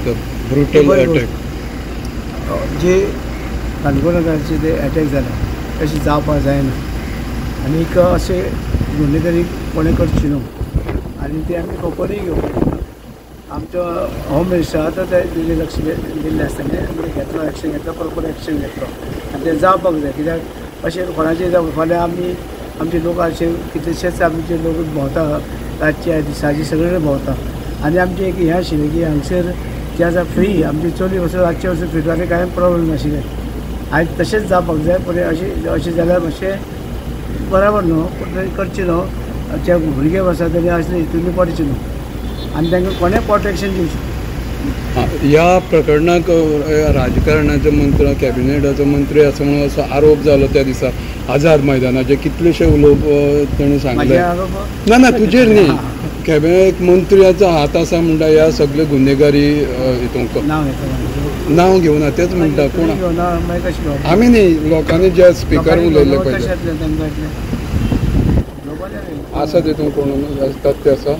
brutal attack जे काणकोणकारांचे ते attack जाला तशी जावपाक जायना आनीक अशें गुन्हेगारी कोणें करची न्हू आनी ते आमी खबरूय घेवपाक आमचो होम मिनिस्टर आतां तेजें लक्ष दिल्लें आसता घेतलो एक्शन घेतलो प्रॉपर एक्शन घेतलो आनी तें जावपाक जाय कित्याक अशें कोणाचें फाल्यां आमी आमचे लोक अशे कितलेशेच आमचे लोक भोंवता रातचे दिसाचे सगळे भोंवता आनी आमचें एक हें आशिल्लें की हांगसर जें आसा फ्री आमची चली वचून रातचे वचून फिरताले कांय प्रॉब्लेम नाशिल्लें आयज तशेंच जावपाक जाय पूण अशें जाल्यार मातशें बराबर न्हू पूण करचें न्हू जे भुरगे आसा तेणी असले हितून पडचें न्हू आनी तांकां कोणें प्रोटेक्शन दिवचें ह्या प्रकरणाक राजकारणाचो मंत्री कॅबिनेटाचो मंत्री असो म्हणून असो आरोप जालो त्या दिसा आझाद मैदानाचे कितलेशे उलोवप ताणें सांगले ना ना तुजेर न्ही कॅबिनेट मंत्र्याचो हात आसा म्हणटा ह्या सगळे गुन्हेगारी हितूंक नांव घेवना तेच म्हणटा कोण आमी न्ही लोकांनी जे स्पिकर उलयल्ले पळय आसा तितून कोण आसतात ते आसा